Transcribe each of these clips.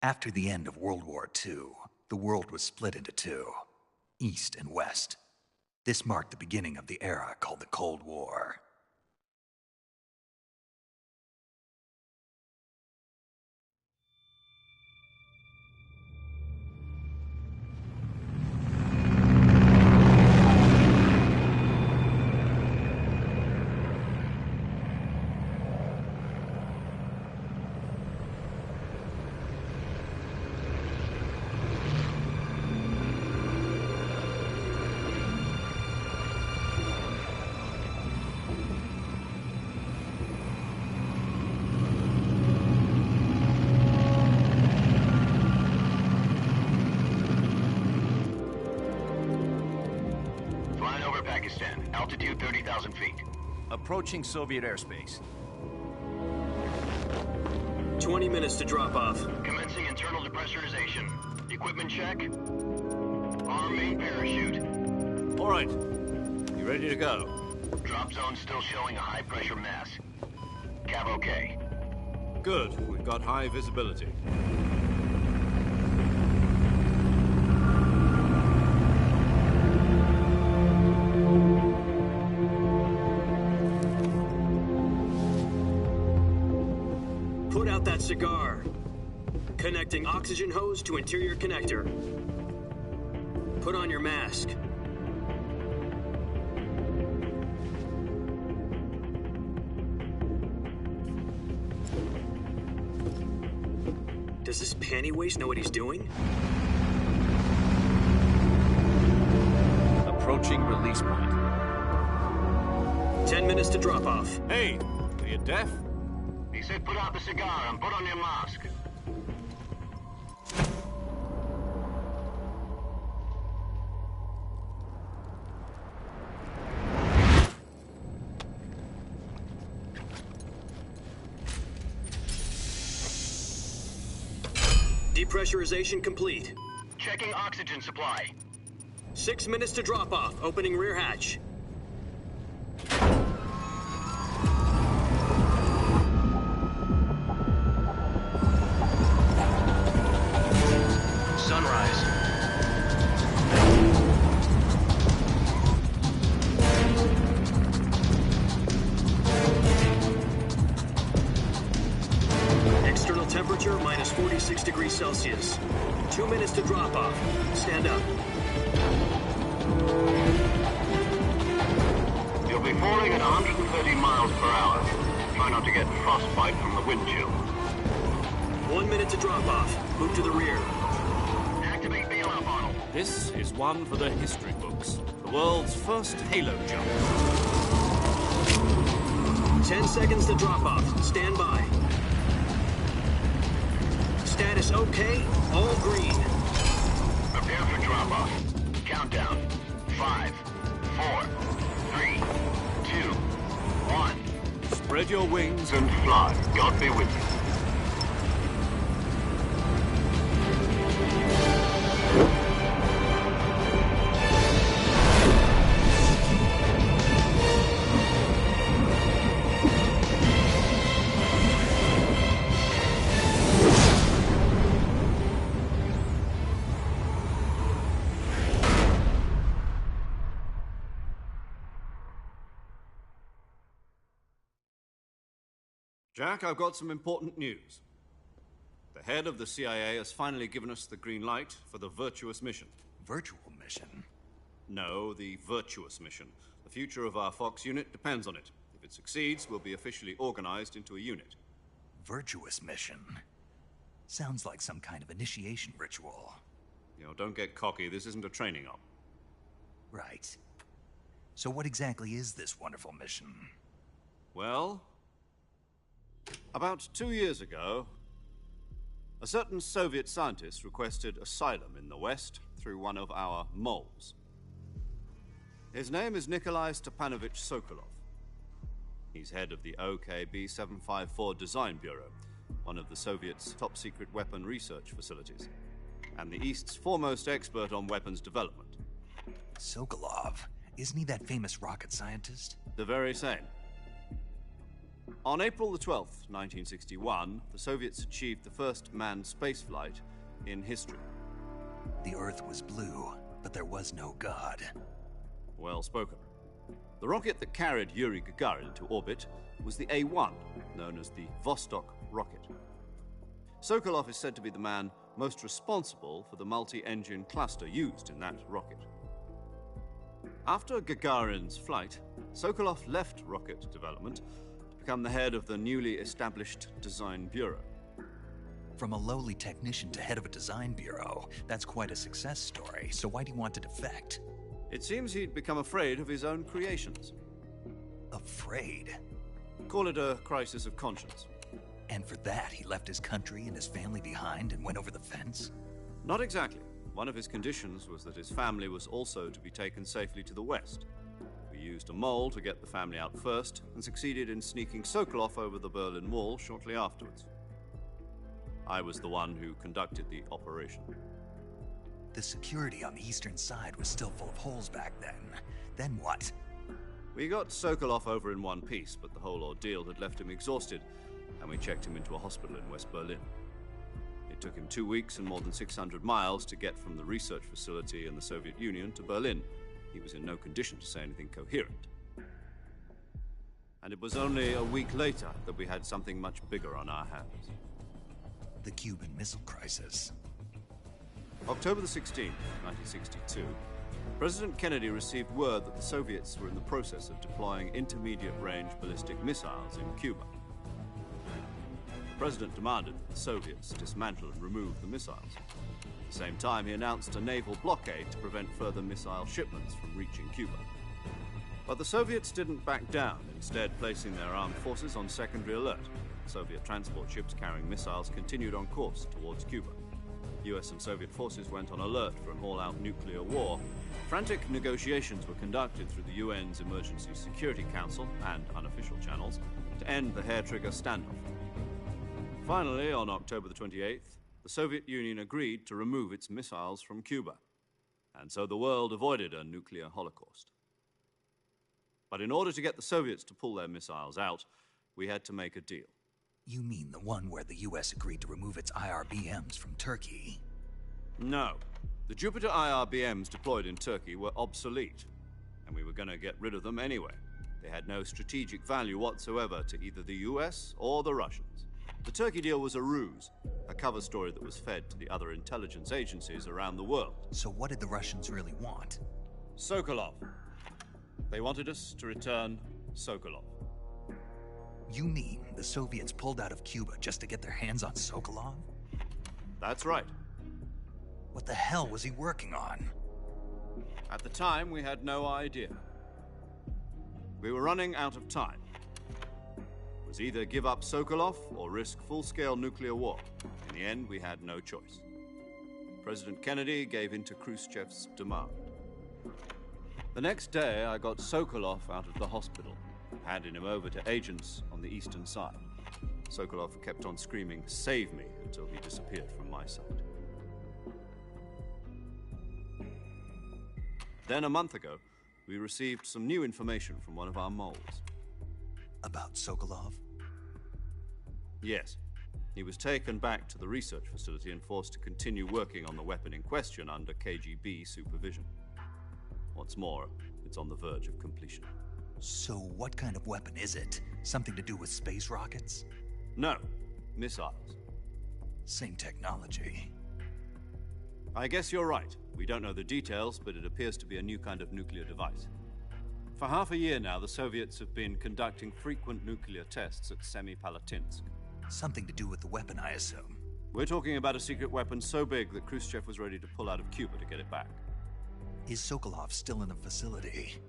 After the end of World War II, the world was split into two, East and West. This marked the beginning of the era called the Cold War. Altitude 30,000 feet. Approaching Soviet airspace. 20 minutes to drop off. Commencing internal depressurization. Equipment check. Arm main parachute. All right. You ready to go? Drop zone still showing a high pressure mass. Cav okay. Good. We've got high visibility. Put out that cigar. Connecting oxygen hose to interior connector. Put on your mask. Does this panty waste know what he's doing? Approaching release point. 10 minutes to drop off. Hey, are you deaf? He said put out the cigar and put on your mask. Depressurization complete. Checking oxygen supply. 6 minutes to drop off. Opening rear hatch. Sunrise. External temperature minus 46 degrees Celsius. 2 minutes to drop off. Stand up. You'll be falling at 130 miles per hour. Try not to get frostbite from the wind chill. 1 minute to drop off. Move to the rear. Activate bailout model. This is one for the history books. The world's first halo jump. 10 seconds to drop off. Stand by. Status okay. All green. Prepare for drop-off. Countdown. 5, 4, 3, 2, 1. Spread your wings And fly. God be with you. Jack, I've got some important news. The head of the CIA has finally given us the green light for the virtuous mission. Virtual mission? No, the virtuous mission. The future of our Fox unit depends on it. If it succeeds, we'll be officially organized into a unit. Virtuous mission? Sounds like some kind of initiation ritual. Don't get cocky. This isn't a training op. Right. So what exactly is this wonderful mission? Well, about 2 years ago, a certain Soviet scientist requested asylum in the West through one of our moles. His name is Nikolai Stepanovich Sokolov. He's head of the OKB 754 Design Bureau, one of the Soviets' top-secret weapon research facilities, and the East's foremost expert on weapons development. Sokolov? Isn't he that famous rocket scientist? The very same. On April the 12th, 1961, the Soviets achieved the first manned spaceflight in history. The Earth was blue, but there was no God. Well spoken. The rocket that carried Yuri Gagarin to orbit was the A-1, known as the Vostok rocket. Sokolov is said to be the man most responsible for the multi-engine cluster used in that rocket. After Gagarin's flight, Sokolov left rocket development to become the head of the newly established Design Bureau. From a lowly technician to head of a design bureau, that's quite a success story, so why'd he want to defect? It seems he'd become afraid of his own creations. Afraid? Call it a crisis of conscience. And for that, he left his country and his family behind and went over the fence? Not exactly. One of his conditions was that his family was also to be taken safely to the west. We used a mole to get the family out first and succeeded in sneaking Sokolov over the Berlin Wall shortly afterwards. I was the one who conducted the operation. The security on the eastern side was still full of holes back then. Then what? We got Sokolov over in one piece, but the whole ordeal had left him exhausted, and we checked him into a hospital in West Berlin. It took him 2 weeks and more than 600 miles to get from the research facility in the Soviet Union to Berlin. He was in no condition to say anything coherent. And it was only a week later that we had something much bigger on our hands. The Cuban Missile Crisis. October the 16th, 1962, President Kennedy received word that the Soviets were in the process of deploying intermediate-range ballistic missiles in Cuba. The President demanded that the Soviets dismantle and remove the missiles. At the same time, he announced a naval blockade to prevent further missile shipments from reaching Cuba. But the Soviets didn't back down, instead placing their armed forces on secondary alert. Soviet transport ships carrying missiles continued on course towards Cuba. US and Soviet forces went on alert for an all-out nuclear war. Frantic negotiations were conducted through the UN's Emergency Security Council and unofficial channels to end the hair-trigger standoff. Finally, on October the 28th, the Soviet Union agreed to remove its missiles from Cuba, and so the world avoided a nuclear holocaust. But in order to get the Soviets to pull their missiles out, we had to make a deal. You mean the one where the US agreed to remove its IRBMs from Turkey? No. The Jupiter IRBMs deployed in Turkey were obsolete, and we were going to get rid of them anyway. They had no strategic value whatsoever to either the US or the Russians. The Turkey deal was a ruse, a cover story that was fed to the other intelligence agencies around the world. So what did the Russians really want? Sokolov. They wanted us to return Sokolov. You mean the Soviets pulled out of Cuba just to get their hands on Sokolov? That's right. What the hell was he working on? At the time, we had no idea. We were running out of time. It was either give up Sokolov or risk full-scale nuclear war. In the end, we had no choice. President Kennedy gave in to Khrushchev's demand. The next day, I got Sokolov out of the hospital, handing him over to agents on the eastern side. Sokolov kept on screaming, "Save me," until he disappeared from my sight. Then a month ago, we received some new information from one of our moles. About Sokolov? Yes. He was taken back to the research facility and forced to continue working on the weapon in question under KGB supervision. What's more, it's on the verge of completion. So what kind of weapon is it? Something to do with space rockets? No, missiles. Same technology. I guess you're right. We don't know the details, but it appears to be a new kind of nuclear device. For half a year now, the Soviets have been conducting frequent nuclear tests at Semipalatinsk. Something to do with the weapon, I assume. We're talking about a secret weapon so big that Khrushchev was ready to pull out of Cuba to get it back. Is Sokolov still in the facility?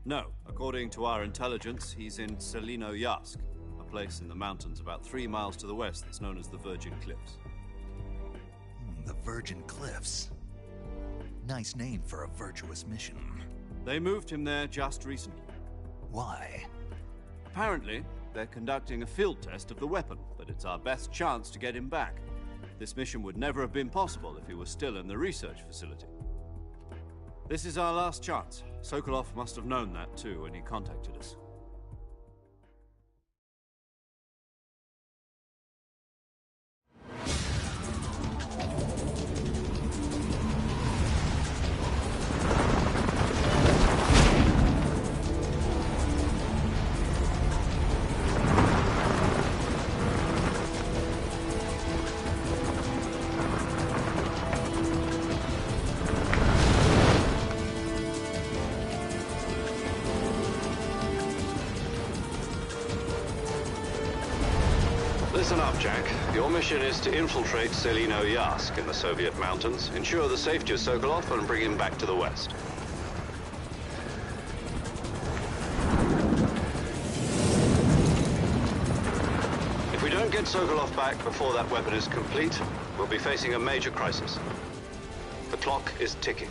No. According to our intelligence, he's in Selinoyarsk, a place in the mountains about 3 miles to the west that's known as the Virgin Cliffs. The Virgin Cliffs. Nice name for a virtuous mission. They moved him there just recently. Why? Apparently, they're conducting a field test of the weapon, but it's our best chance to get him back. This mission would never have been possible if he was still in the research facility. This is our last chance. Sokolov must have known that too when he contacted us. Jack. Your mission is to infiltrate Selino-Yask in the Soviet mountains, ensure the safety of Sokolov, and bring him back to the West. If we don't get Sokolov back before that weapon is complete, we'll be facing a major crisis. The clock is ticking.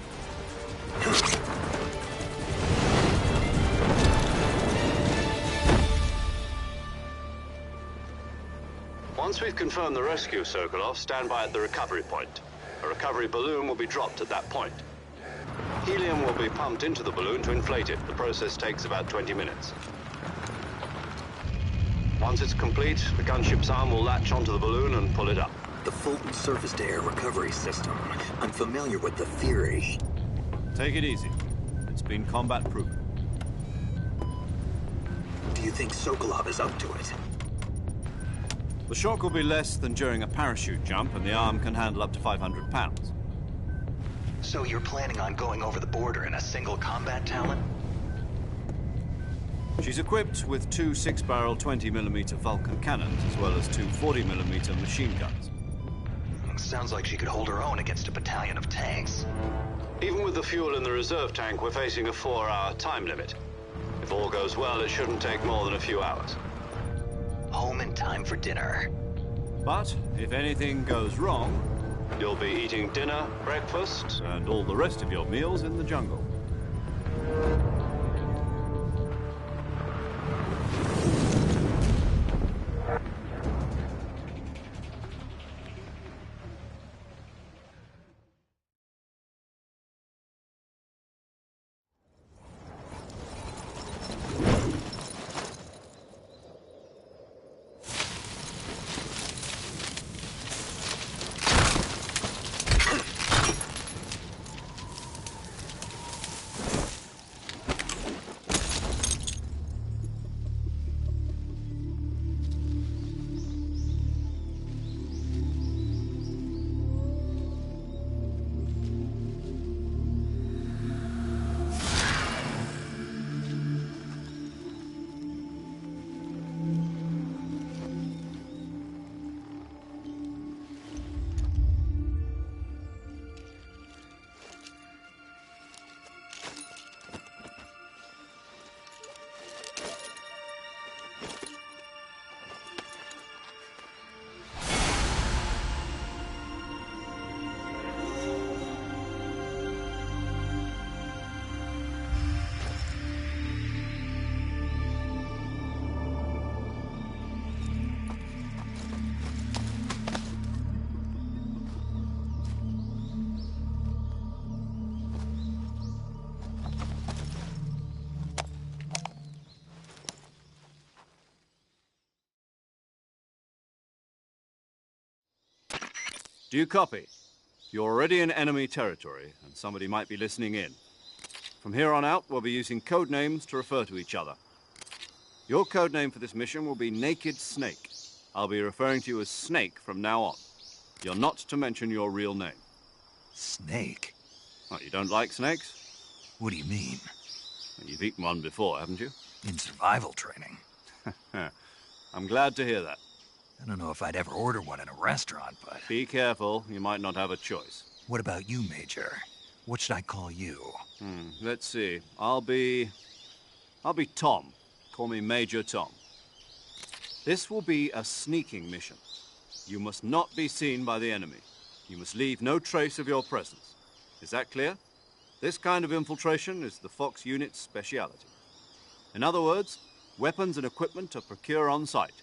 Once we've confirmed the rescue of Sokolov, stand by at the recovery point. A recovery balloon will be dropped at that point. Helium will be pumped into the balloon to inflate it. The process takes about 20 minutes. Once it's complete, the gunship's arm will latch onto the balloon and pull it up. The Fulton surface-to-air recovery system. I'm familiar with the theory. Take it easy. It's been combat-proven. Do you think Sokolov is up to it? The shock will be less than during a parachute jump, and the arm can handle up to 500 pounds. So you're planning on going over the border in a single combat Talon? She's equipped with two 6-barrel 20mm Vulcan cannons, as well as two 40mm machine guns. Sounds like she could hold her own against a battalion of tanks. Even with the fuel in the reserve tank, we're facing a 4-hour time limit. If all goes well, it shouldn't take more than a few hours. Home in time for dinner. But if anything goes wrong, you'll be eating dinner, breakfast, and all the rest of your meals in the jungle. Do you copy? You're already in enemy territory, and somebody might be listening in. From here on out, we'll be using code names to refer to each other. Your code name for this mission will be Naked Snake. I'll be referring to you as Snake from now on. You're not to mention your real name. Snake? Oh, you don't like snakes? What do you mean? Well, you've eaten one before, haven't you? In survival training. I'm glad to hear that. I don't know if I'd ever order one in a restaurant, but... Be careful, you might not have a choice. What about you, Major? What should I call you? Let's see. I'll be Tom. Call me Major Tom. This will be a sneaking mission. You must not be seen by the enemy. You must leave no trace of your presence. Is that clear? This kind of infiltration is the Fox unit's speciality. In other words, weapons and equipment are procured on site.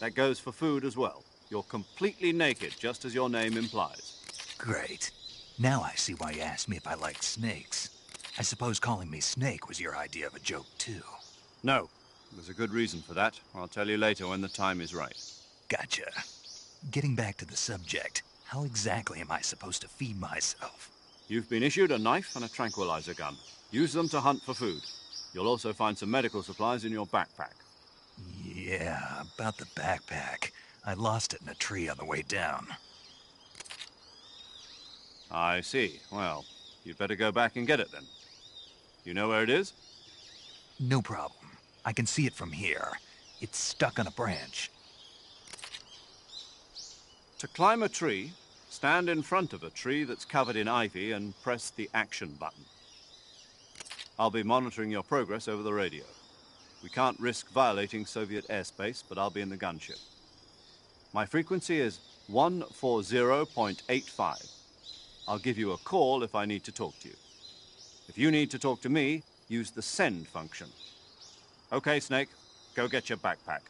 That goes for food as well. You're completely naked, just as your name implies. Great. Now I see why you asked me if I liked snakes. I suppose calling me Snake was your idea of a joke, too. No. There's a good reason for that. I'll tell you later when the time is right. Gotcha. Getting back to the subject, how exactly am I supposed to feed myself? You've been issued a knife and a tranquilizer gun. Use them to hunt for food. You'll also find some medical supplies in your backpack. Yeah, about the backpack. I lost it in a tree on the way down. I see. Well, you'd better go back and get it then. You know where it is? No problem. I can see it from here. It's stuck on a branch. To climb a tree, stand in front of a tree that's covered in ivy and press the action button. I'll be monitoring your progress over the radio. We can't risk violating Soviet airspace, but I'll be in the gunship. My frequency is 140.85. I'll give you a call if I need to talk to you. If you need to talk to me, use the send function. Okay, Snake, go get your backpack.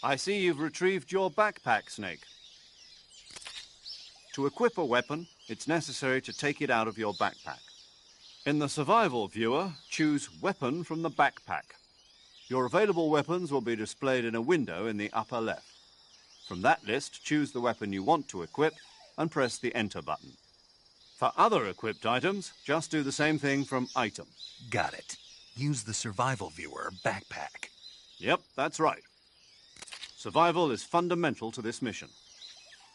I see you've retrieved your backpack, Snake. To equip a weapon, it's necessary to take it out of your backpack. In the survival viewer, choose Weapon from the backpack. Your available weapons will be displayed in a window in the upper left. From that list, choose the weapon you want to equip and press the Enter button. For other equipped items, just do the same thing from Item. Got it. Use the survival viewer backpack. Yep, that's right. Survival is fundamental to this mission.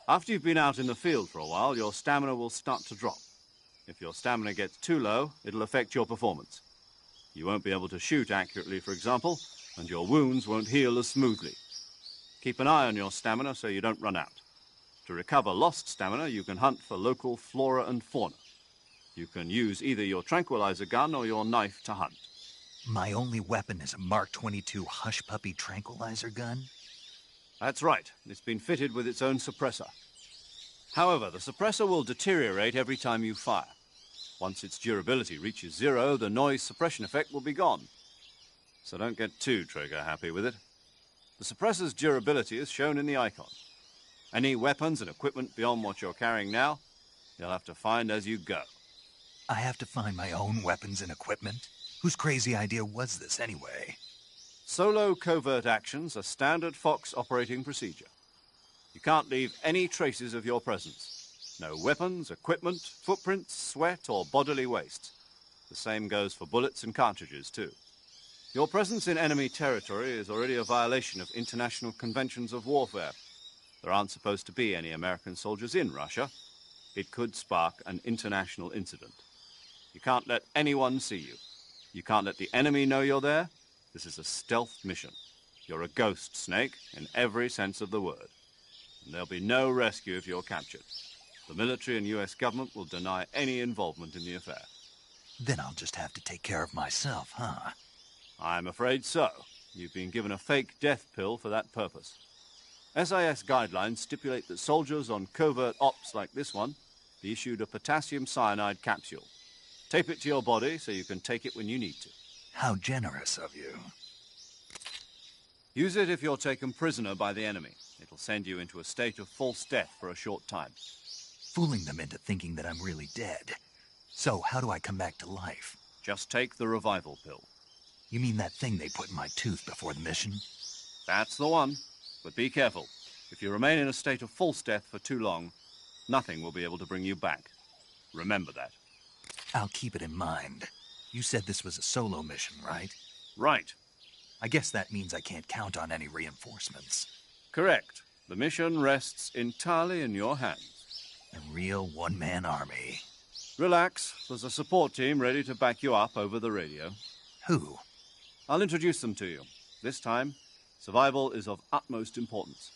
After you've been out in the field for a while, your stamina will start to drop. If your stamina gets too low, it'll affect your performance. You won't be able to shoot accurately, for example, and your wounds won't heal as smoothly. Keep an eye on your stamina so you don't run out. To recover lost stamina, you can hunt for local flora and fauna. You can use either your tranquilizer gun or your knife to hunt. My only weapon is a Mark 22 Hush Puppy tranquilizer gun? That's right. It's been fitted with its own suppressor. However, the suppressor will deteriorate every time you fire. Once its durability reaches 0, the noise suppression effect will be gone. So don't get too trigger-happy with it. The suppressor's durability is shown in the icon. Any weapons and equipment beyond what you're carrying now, you'll have to find as you go. I have to find my own weapons and equipment? Whose crazy idea was this anyway? Solo covert actions are standard Fox operating procedure. You can't leave any traces of your presence. No weapons, equipment, footprints, sweat, or bodily waste. The same goes for bullets and cartridges, too. Your presence in enemy territory is already a violation of international conventions of warfare. There aren't supposed to be any American soldiers in Russia. It could spark an international incident. You can't let anyone see you. You can't let the enemy know you're there. This is a stealth mission. You're a ghost, Snake, in every sense of the word. And there'll be no rescue if you're captured. The military and US government will deny any involvement in the affair. Then I'll just have to take care of myself, huh? I'm afraid so. You've been given a fake death pill for that purpose. SIS guidelines stipulate that soldiers on covert ops like this one be issued a potassium cyanide capsule. Tape it to your body so you can take it when you need to. How generous of you. Use it if you're taken prisoner by the enemy. It'll send you into a state of false death for a short time. Fooling them into thinking that I'm really dead. So, how do I come back to life? Just take the revival pill. You mean that thing they put in my tooth before the mission? That's the one. But be careful. If you remain in a state of false death for too long, nothing will be able to bring you back. Remember that. I'll keep it in mind. You said this was a solo mission, right? Right. I guess that means I can't count on any reinforcements. Correct. The mission rests entirely in your hands. A real one-man army. Relax. There's a support team ready to back you up over the radio. Who? I'll introduce them to you. This time, survival is of utmost importance.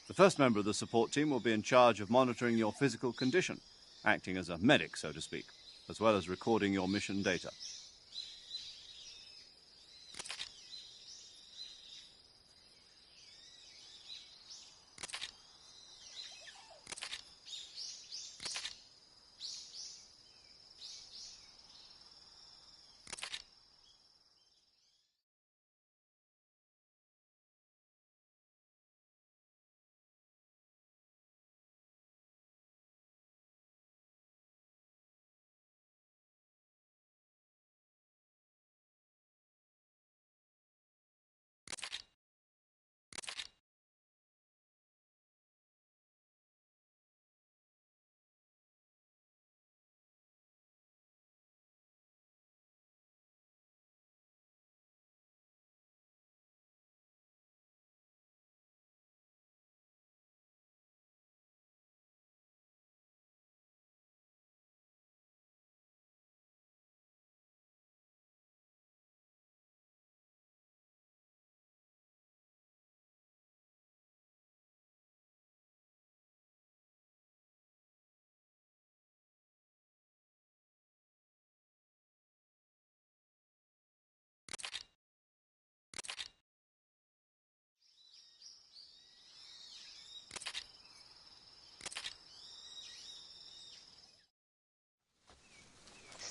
The first member of the support team will be in charge of monitoring your physical condition, acting as a medic, so to speak, as well as recording your mission data.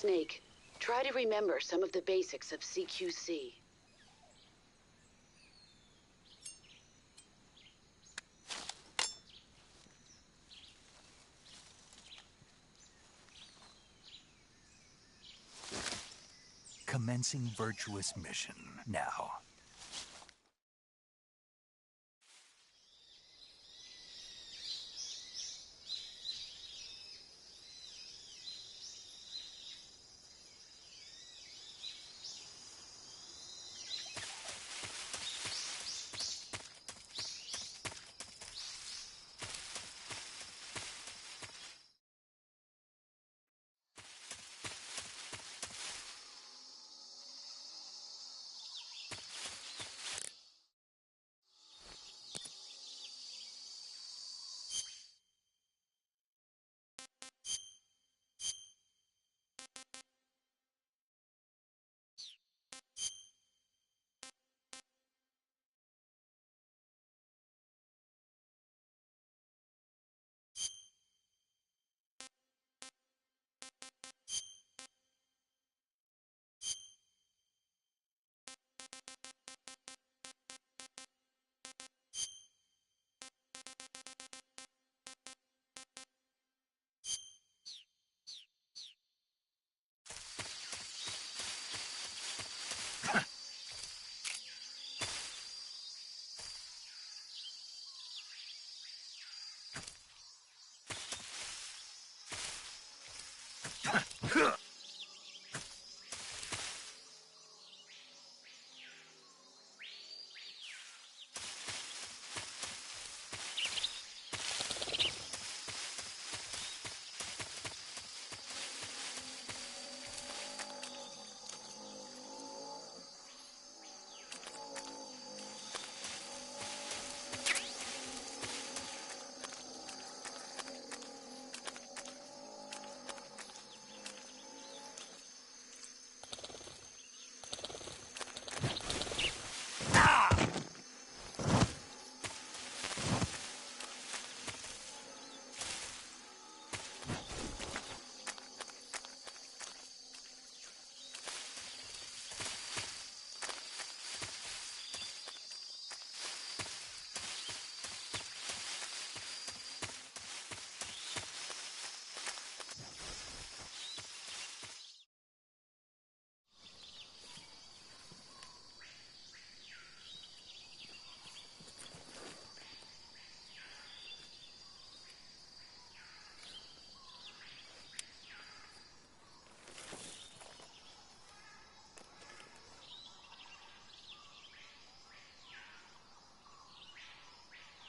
Snake, try to remember some of the basics of CQC. Commencing virtuous mission now.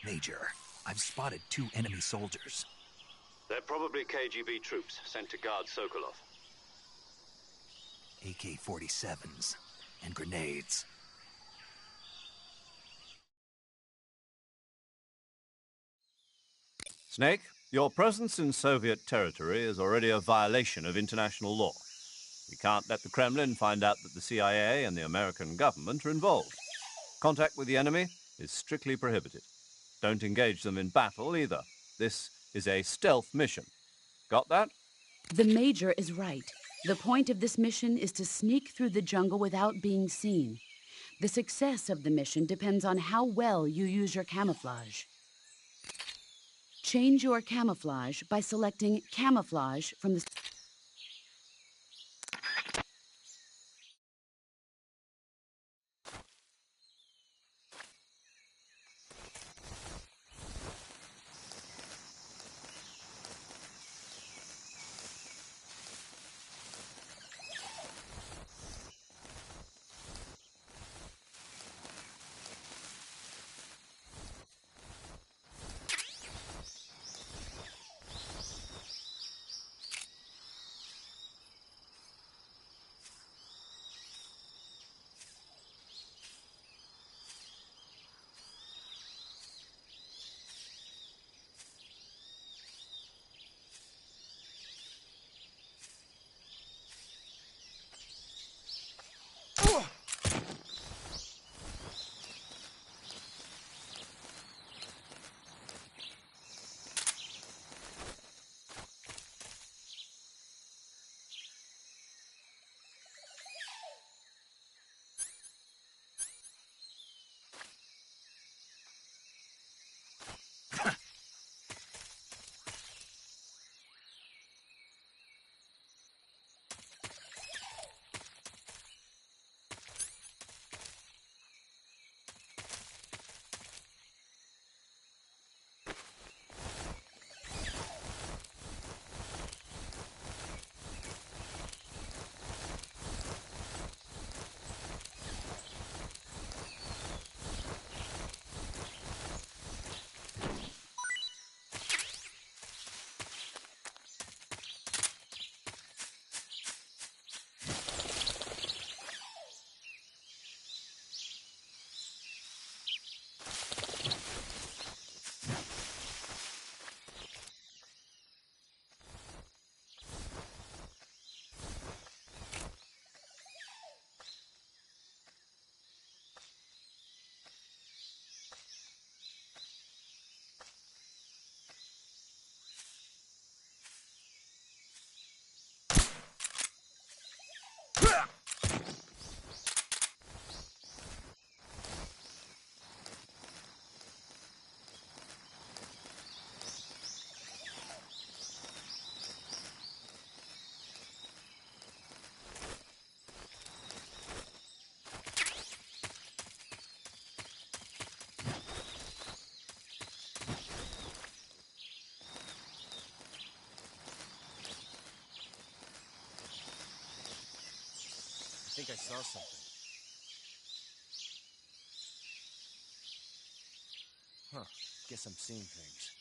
Major, I've spotted 2 enemy soldiers. They're probably KGB troops sent to guard Sokolov. AK-47s and grenades. Snake, your presence in Soviet territory is already a violation of international law. We can't let the Kremlin find out that the CIA and the American government are involved. Contact with the enemy is strictly prohibited. Don't engage them in battle either. This is a stealth mission. Got that? The Major is right. The point of this mission is to sneak through the jungle without being seen. The success of the mission depends on how well you use your camouflage. Change your camouflage by selecting Camouflage from the... I think I saw something. Huh. Guess I'm seeing things.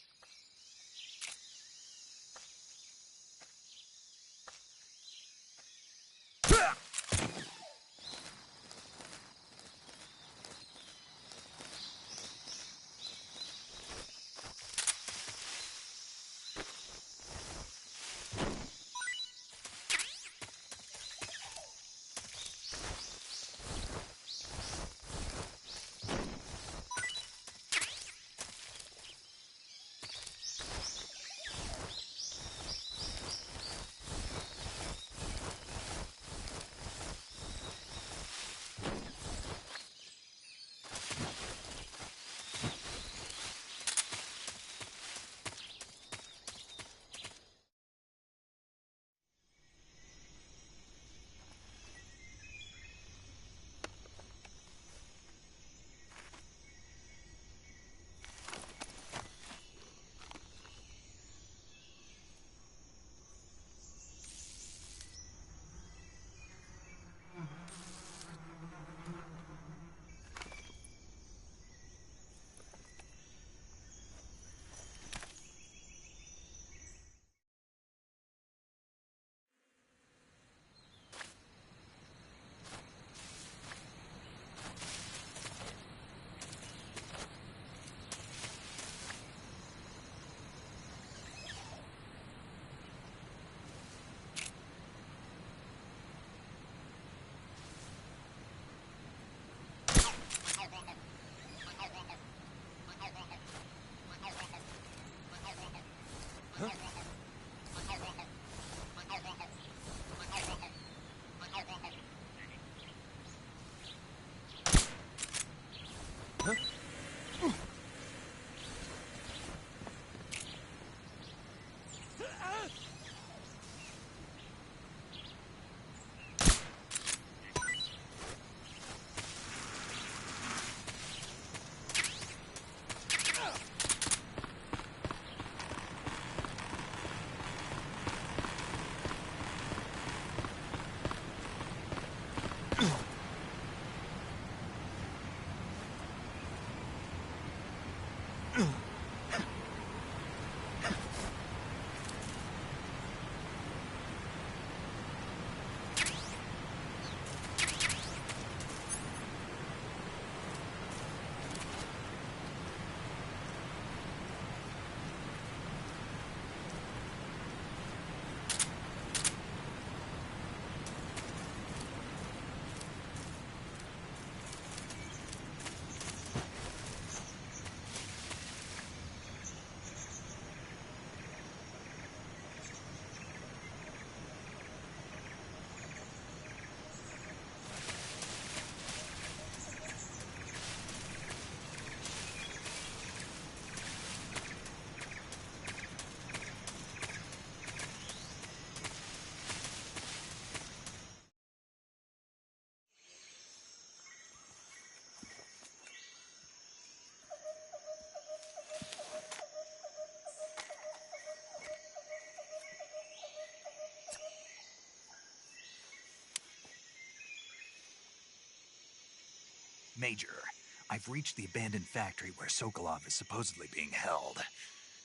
Major, I've reached the abandoned factory where Sokolov is supposedly being held.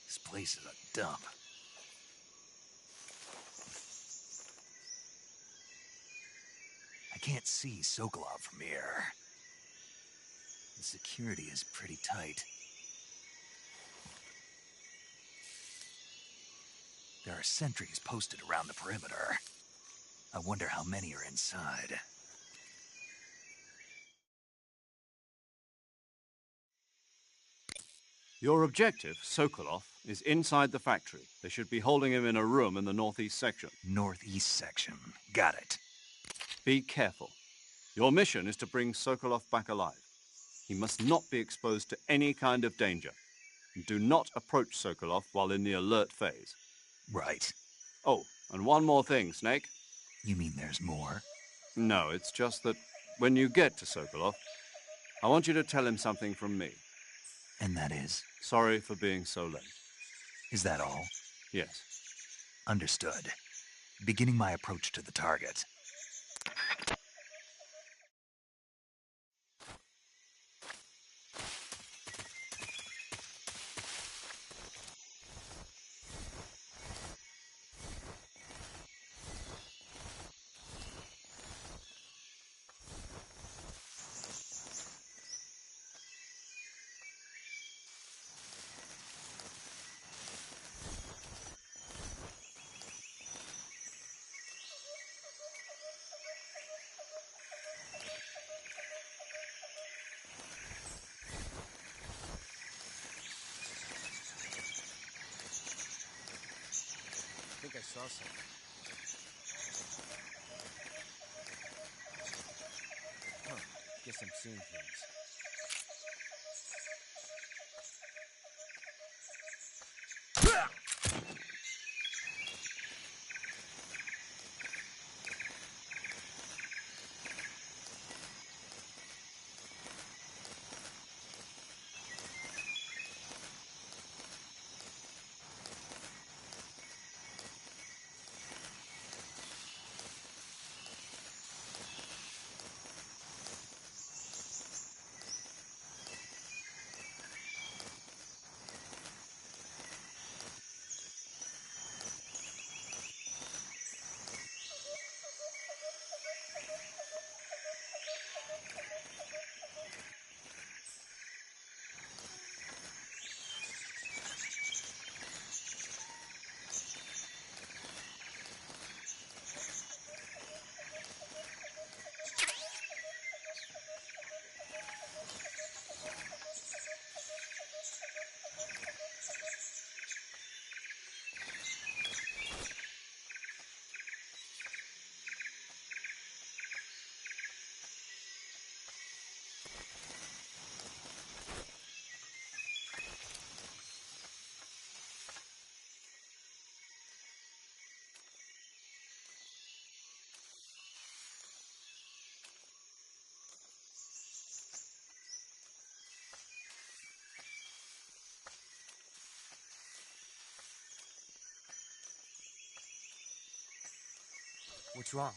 This place is a dump. I can't see Sokolov from here. The security is pretty tight. There are sentries posted around the perimeter. I wonder how many are inside. Your objective, Sokolov, is inside the factory. They should be holding him in a room in the northeast section. Northeast section. Got it. Be careful. Your mission is to bring Sokolov back alive. He must not be exposed to any kind of danger. Do not approach Sokolov while in the alert phase. Right. Oh, and one more thing, Snake. You mean there's more? No, it's just that when you get to Sokolov, I want you to tell him something from me. And that is? Sorry for being so late. Is that all? Yes. Understood. Beginning my approach to the target. I think I saw something. Huh. Guess I'm seeing things. What's wrong?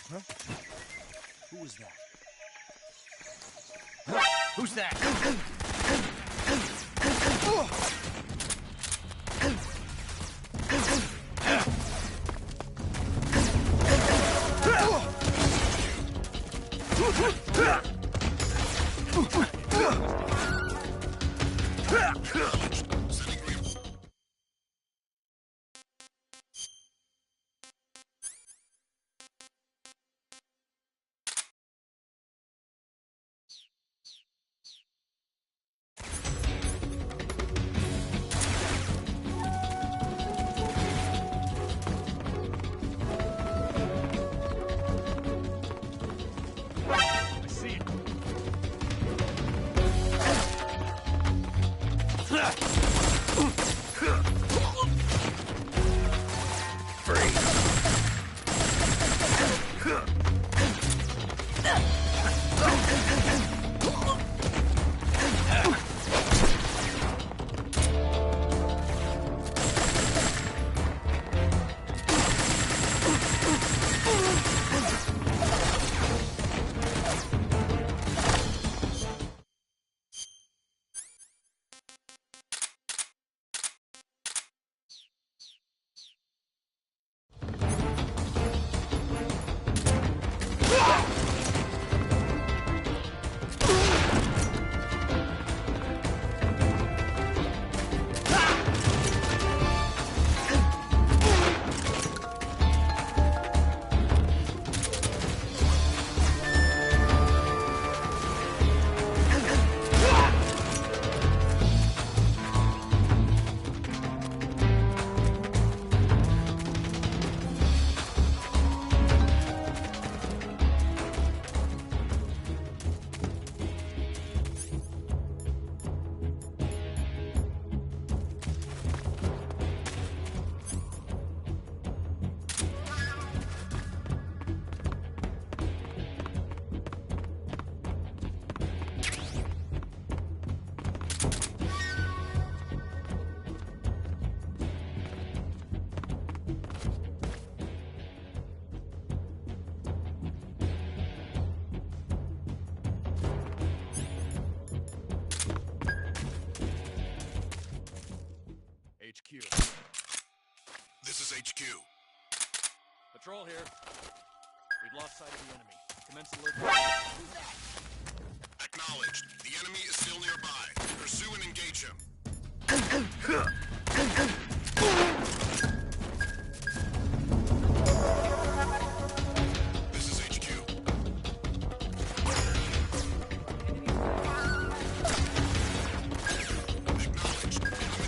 Huh? Who was that? Who's that? HQ. This is HQ. Patrol here. We've lost sight of the enemy. Commence alert. Acknowledged. The enemy is still nearby. Pursue and engage him. This is HQ. Acknowledged. Eliminate all enemies.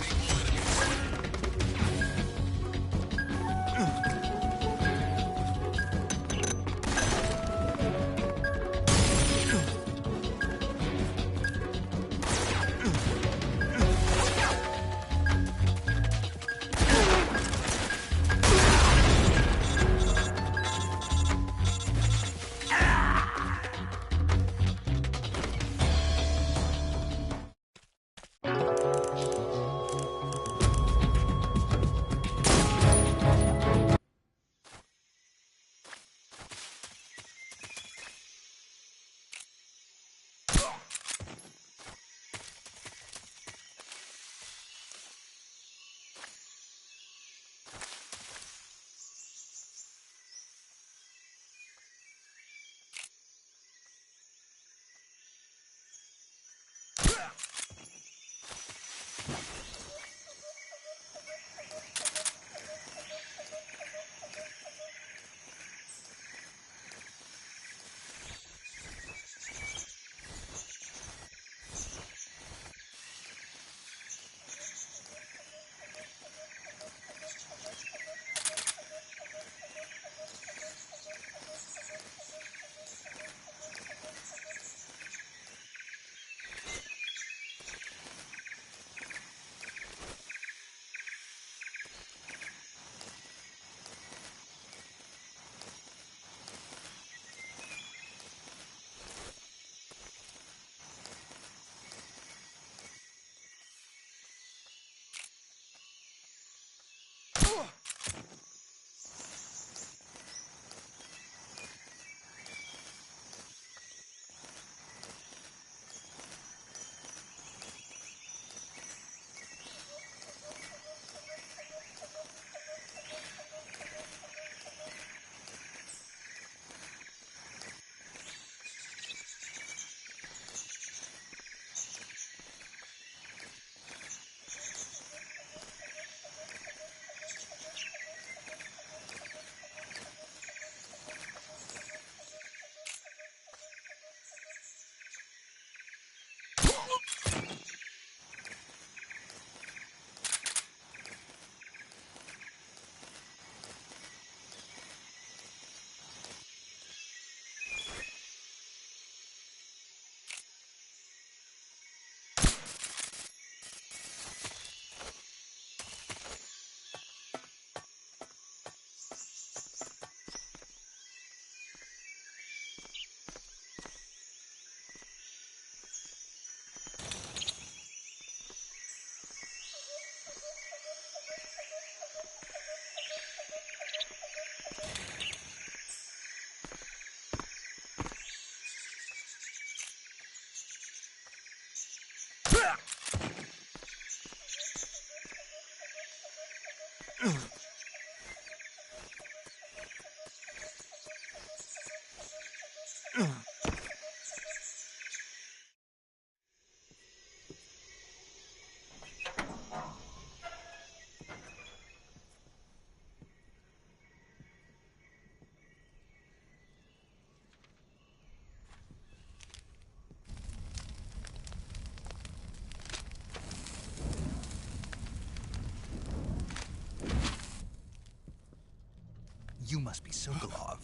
You must be Sokolov.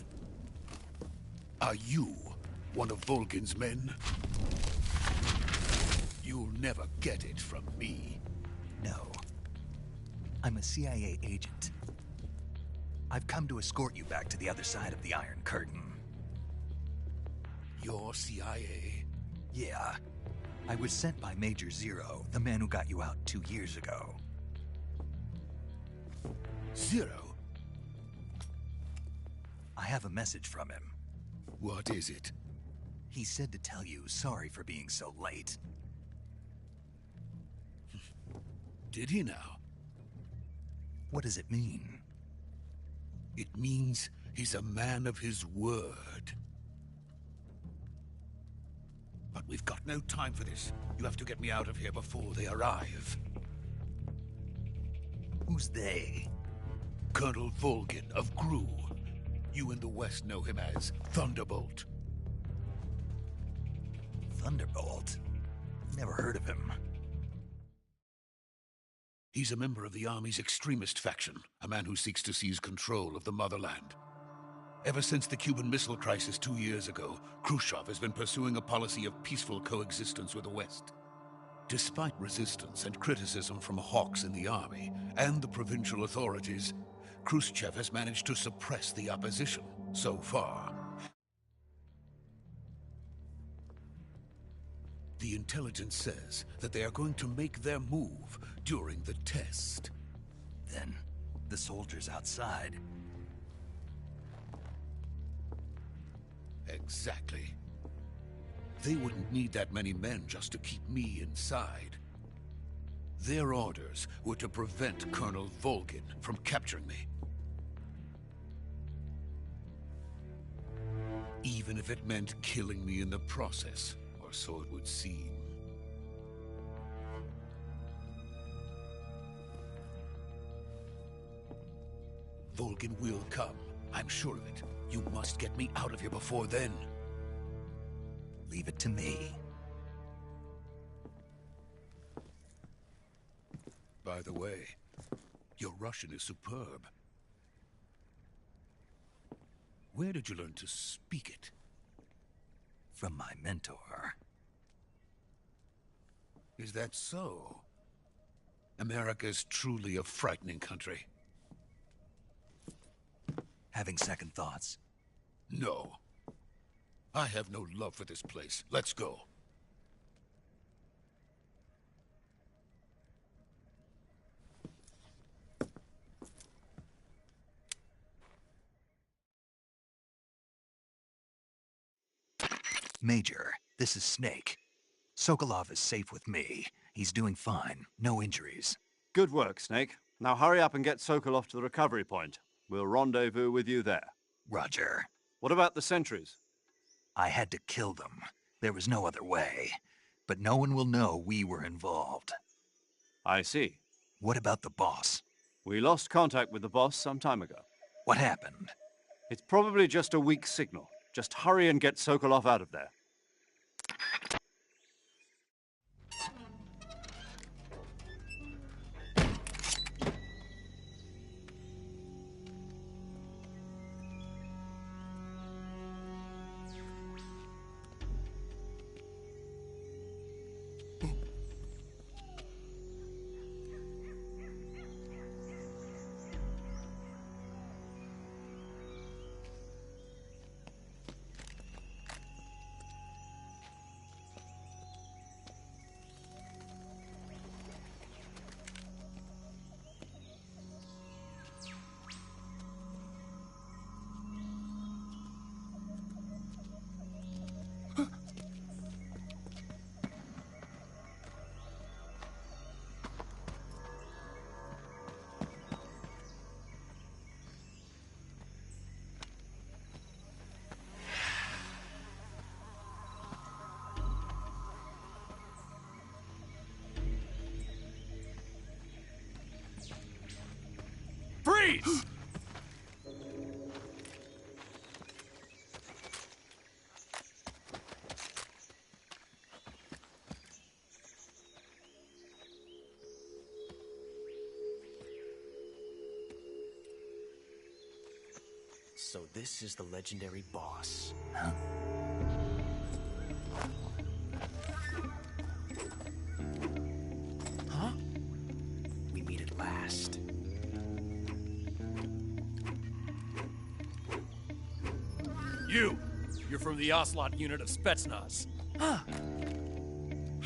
Are you one of Volgin's men? You'll never get it from me. No. I'm a CIA agent. I've come to escort you back to the other side of the Iron Curtain. You're CIA? Yeah. I was sent by Major Zero, the man who got you out 2 years ago. Zero? I have a message from him. What is it? He said to tell you sorry for being so late. Did he now? What does it mean? It means he's a man of his word. But we've got no time for this. You have to get me out of here before they arrive. Who's they? Colonel Volgin of Gru. You in the West know him as Thunderbolt. Thunderbolt? Never heard of him. He's a member of the Army's extremist faction, a man who seeks to seize control of the motherland. Ever since the Cuban Missile Crisis 2 years ago, Khrushchev has been pursuing a policy of peaceful coexistence with the West. Despite resistance and criticism from hawks in the Army and the provincial authorities, Khrushchev has managed to suppress the opposition so far. The intelligence says that they are going to make their move during the test. Then, the soldiers outside. Exactly. They wouldn't need that many men just to keep me inside. Their orders were to prevent Colonel Volgin from capturing me. Even if it meant killing me in the process, or so it would seem. Volgin will come. I'm sure of it. You must get me out of here before then. Leave it to me. By the way, your Russian is superb. Where did you learn to speak it? From my mentor. Is that so? America is truly a frightening country. Having second thoughts? No. I have no love for this place. Let's go. Major, this is Snake. Sokolov is safe with me. He's doing fine. No injuries. Good work, Snake. Now hurry up and get Sokolov to the recovery point. We'll rendezvous with you there. Roger. What about the sentries? I had to kill them. There was no other way. But no one will know we were involved. I see. What about the boss? We lost contact with the boss some time ago. What happened? It's probably just a weak signal. Just hurry and get Sokolov out of there. Freeze! So this is the legendary boss. Huh? We meet at last. You're from the Ocelot unit of Spetsnaz. Huh.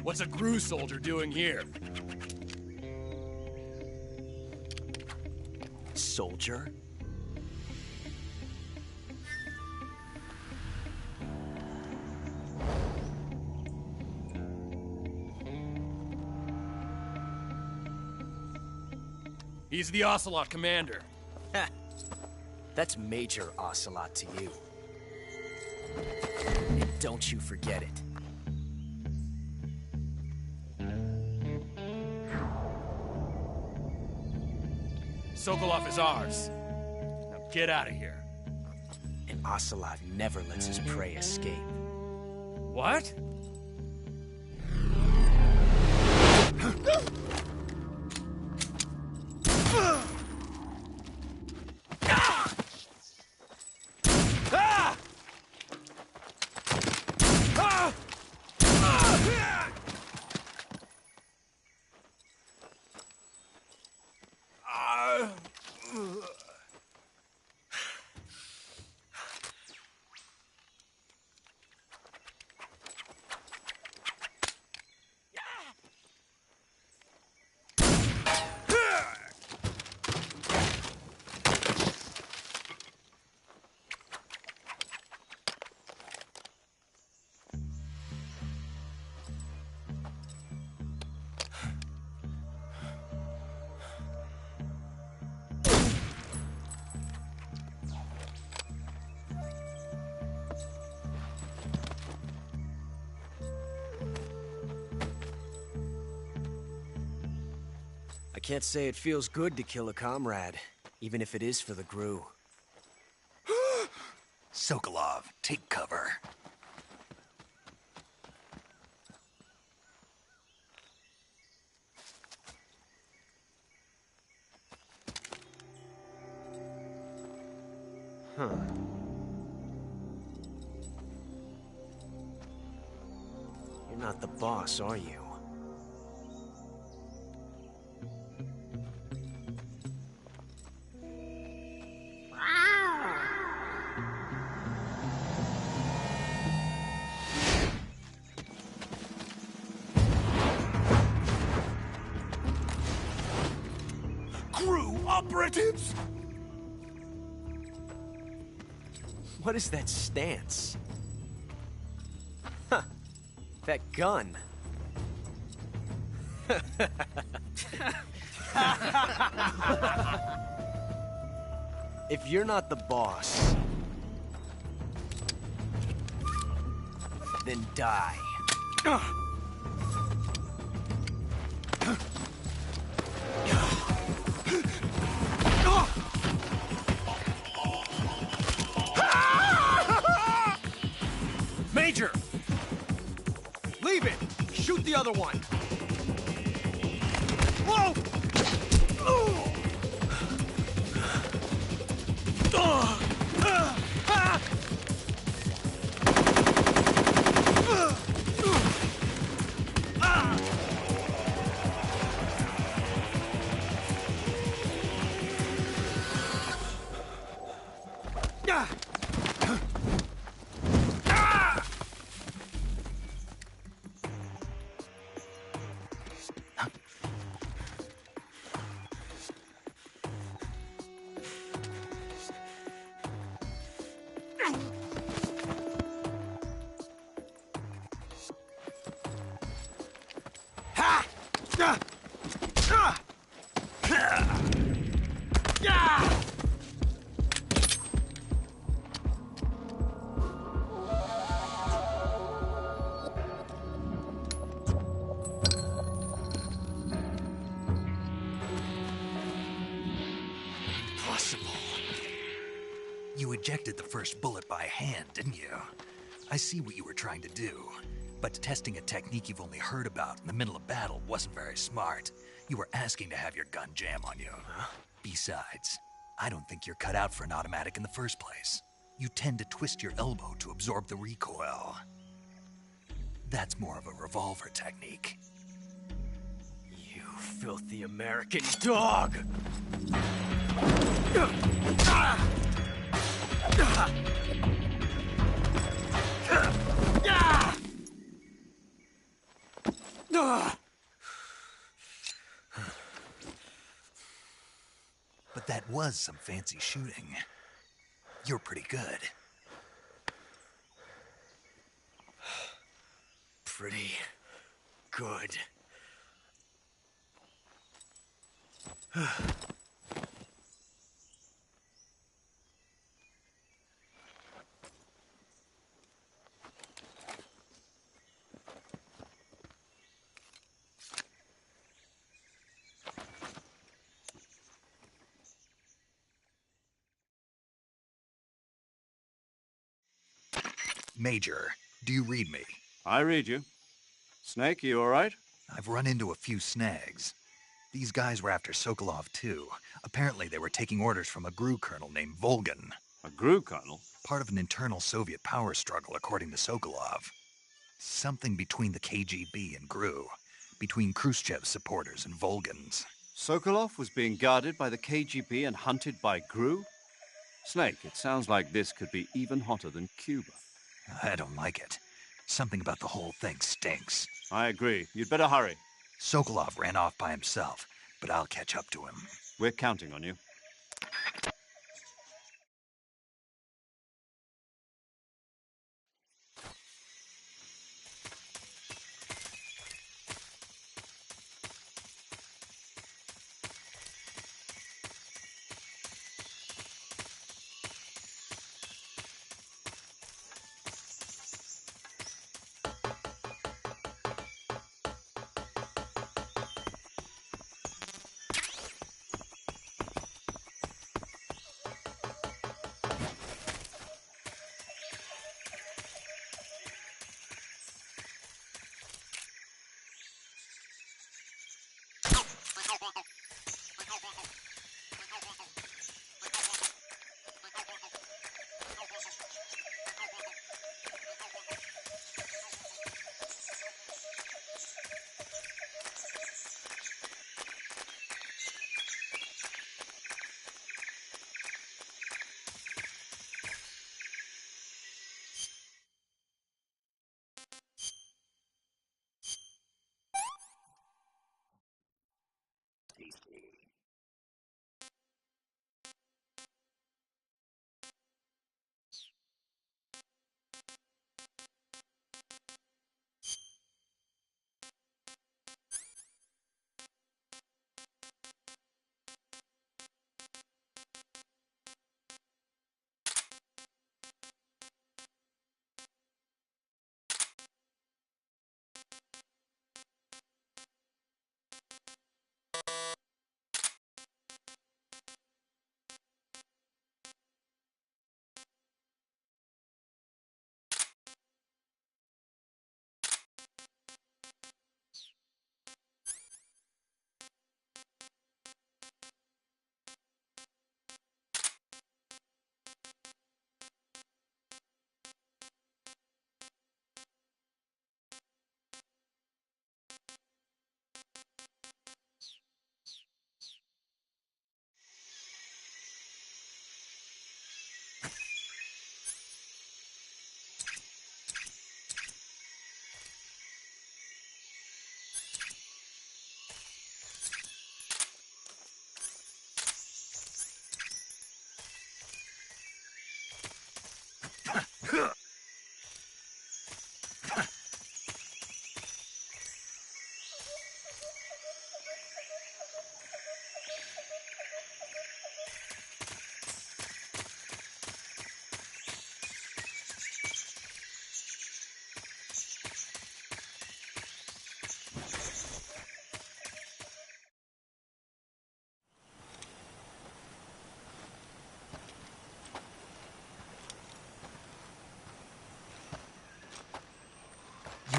What's a GRU soldier doing here? Soldier? He's the Ocelot commander. Ha! That's Major Ocelot to you. And don't you forget it. Sokolov is ours. Now get out of here. And Ocelot never lets his prey escape. What? I can't say it feels good to kill a comrade, even if it is for the GRU. Sokolov, take cover. Huh. You're not the boss, are you? GRU operatives! What is that stance? Huh. That gun. If you're not the boss, then die. Major! Leave it! Shoot the other one! Whoa! You ejected the first bullet by hand, didn't you? I see what you were trying to do, but testing a technique you've only heard about in the middle of battle wasn't very smart. You were asking to have your gun jam on you. Huh? Besides, I don't think you're cut out for an automatic in the first place. You tend to twist your elbow to absorb the recoil. That's more of a revolver technique. You filthy American dog! But that was some fancy shooting. You're pretty good. Pretty good. Major, do you read me? I read you. Snake, you all right? I've run into a few snags. These guys were after Sokolov, too. Apparently they were taking orders from a GRU colonel named Volgan. A GRU colonel? Part of an internal Soviet power struggle, according to Sokolov. Something between the KGB and GRU. Between Khrushchev's supporters and Volgan's. Sokolov was being guarded by the KGB and hunted by GRU? Snake, it sounds like this could be even hotter than Cuba. I don't like it. Something about the whole thing stinks. I agree. You'd better hurry. Sokolov ran off by himself, but I'll catch up to him. We're counting on you.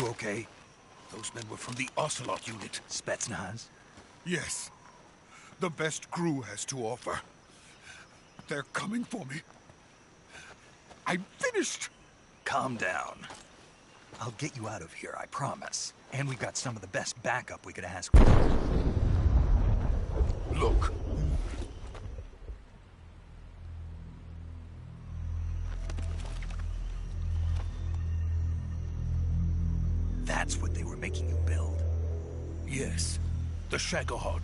You okay? Those men were from the Ocelot unit. Spetsnaz? Yes. The best crew has to offer. They're coming for me. I'm finished! Calm down. I'll get you out of here, I promise. And we've got some of the best backup we could ask for. Look. That's what they were making you build? Yes. The Shagohod.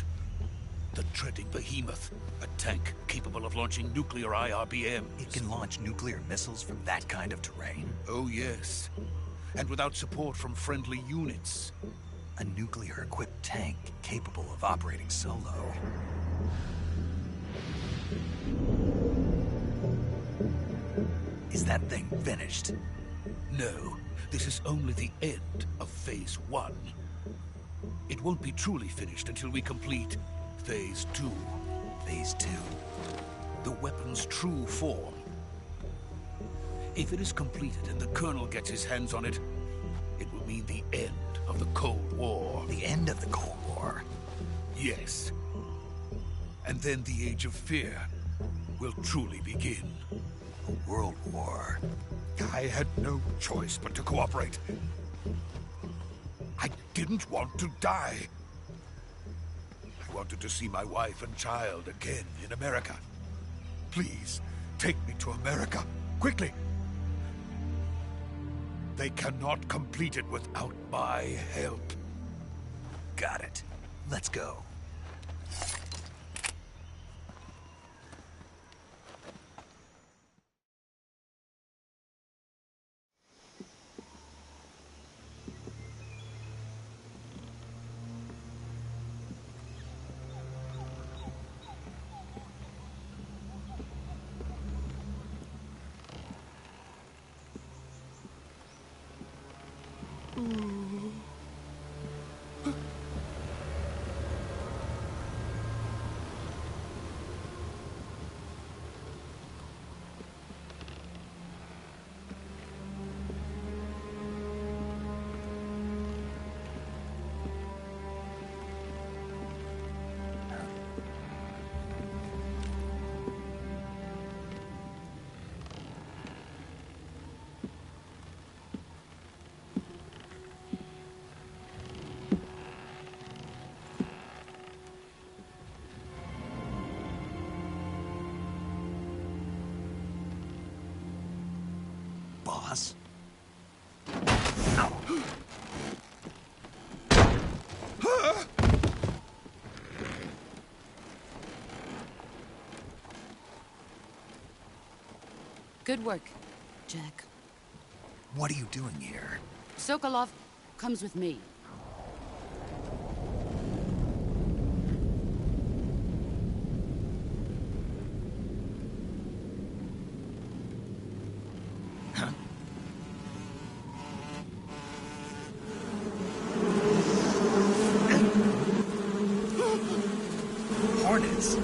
The treading behemoth. A tank capable of launching nuclear IRBMs. It can launch nuclear missiles from that kind of terrain? Oh, yes. And without support from friendly units. A nuclear-equipped tank capable of operating solo. Is that thing finished? No. This is only the end of Phase 1. It won't be truly finished until we complete Phase 2. Phase 2? The weapon's true form. If it is completed and the Colonel gets his hands on it, it will mean the end of the Cold War. The end of the Cold War? Yes. And then the Age of Fear will truly begin. A world war? I had no choice but to cooperate. I didn't want to die. I wanted to see my wife and child again in America. Please, take me to America, quickly. They cannot complete it without my help. Got it. Let's go. Boss? Good work, Jack. What are you doing here? Sokolov comes with me. Hornets?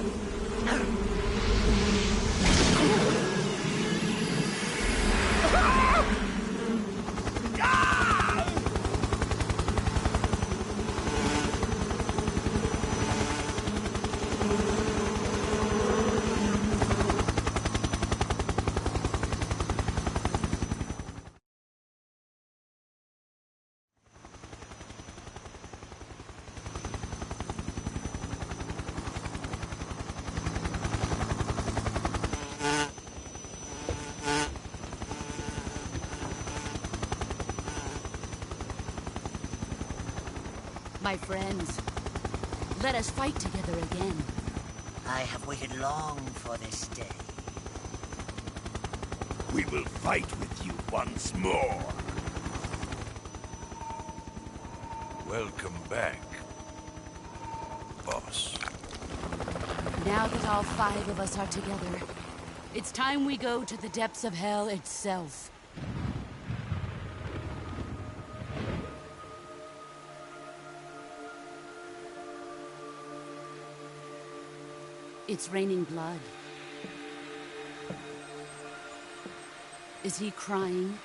My friends, let us fight together again. I have waited long for this day. We will fight with you once more. Welcome back, boss. Now that all 5 of us are together, it's time we go to the depths of hell itself. It's raining blood. Is he crying?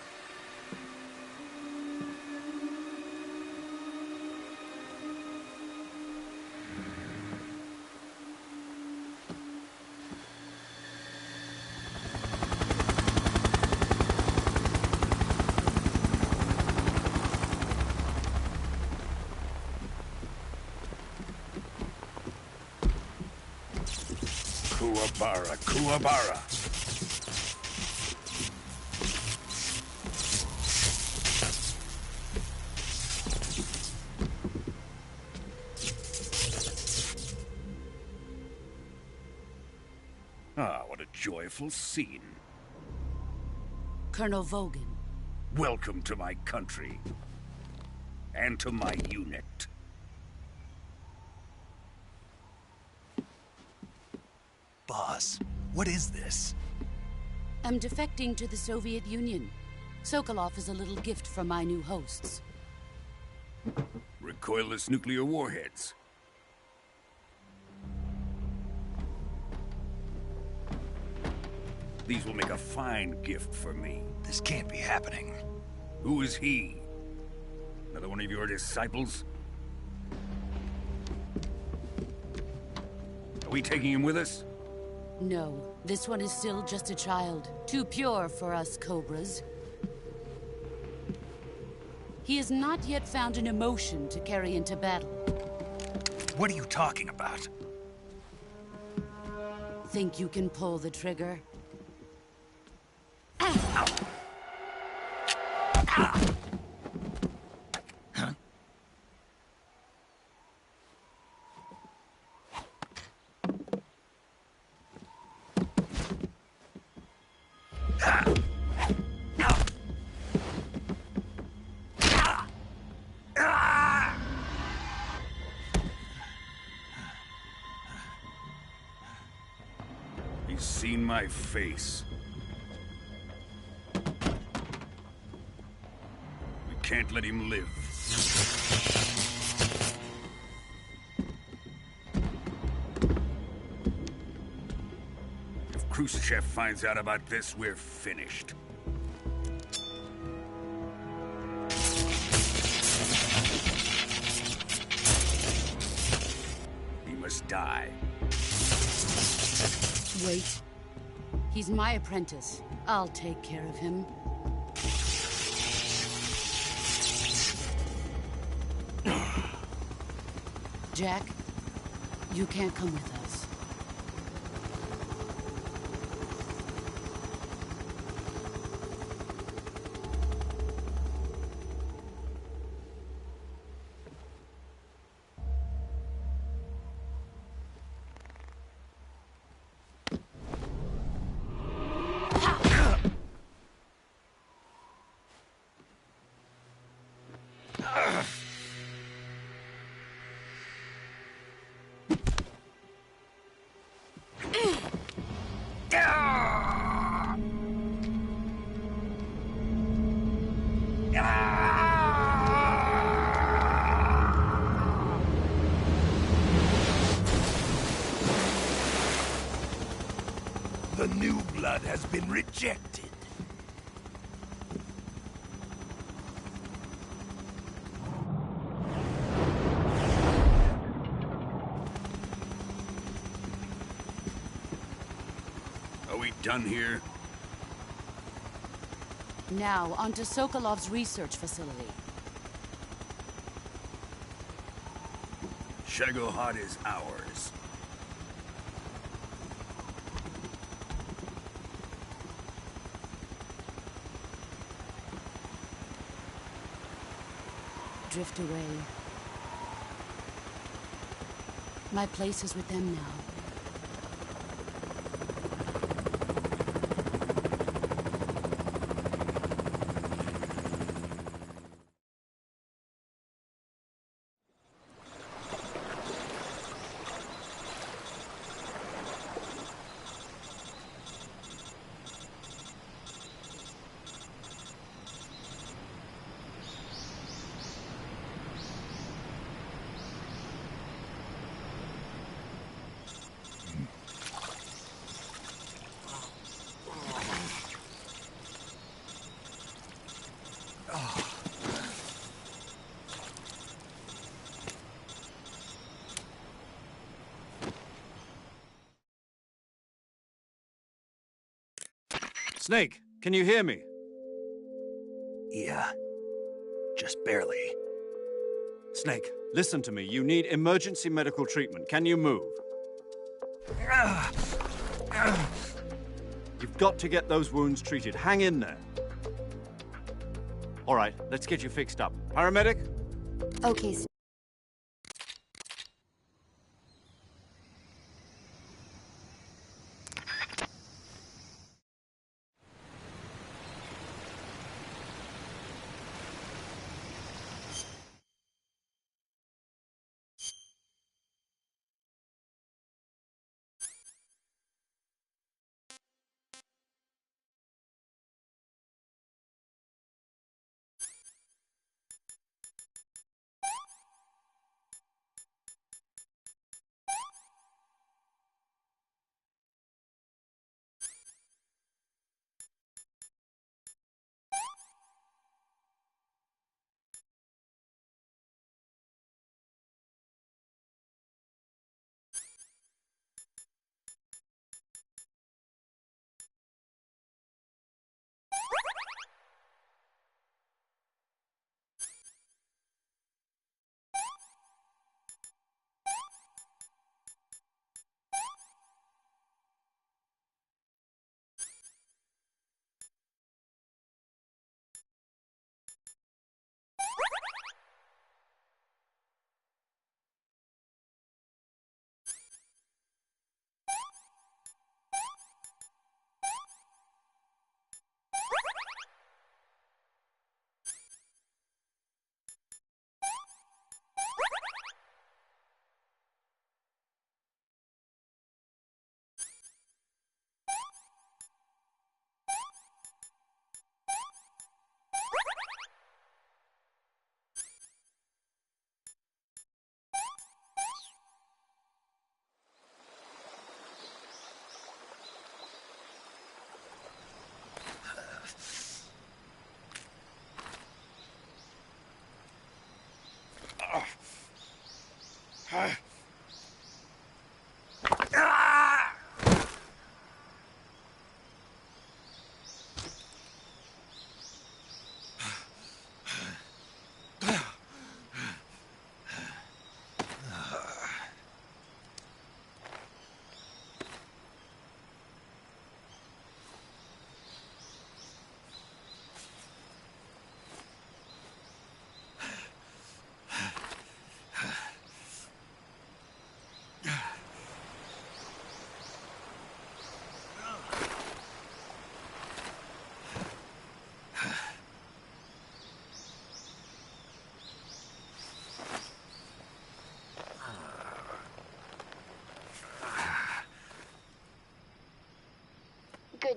Barakuabara. Ah, what a joyful scene. Colonel Vogan. Welcome to my country. And to my unit. Boss, what is this? I'm defecting to the Soviet Union. Sokolov is a little gift from my new hosts. Recoilless nuclear warheads. These will make a fine gift for me. This can't be happening. Who is he? Another one of your disciples? Are we taking him with us? No, this one is still just a child. Too pure for us Cobras. He has not yet found an emotion to carry into battle. What are you talking about? Think you can pull the trigger? He's seen my face. We can't let him live. If Khrushchev finds out about this, we're finished. He must die. Wait. He's my apprentice. I'll take care of him. Jack, you can't come with us. The new blood has been rejected. Are we done here? Now, onto Sokolov's research facility. Shagohod is ours. Drift away. My place is with them now. Snake, can you hear me? Yeah, just barely. Snake, listen to me. You need emergency medical treatment. Can you move? You've got to get those wounds treated. Hang in there. All right, let's get you fixed up. Paramedic? Okay,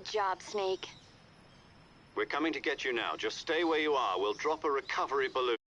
Good job, Snake. We're coming to get you now. Just stay where you are. We'll drop a recovery balloon.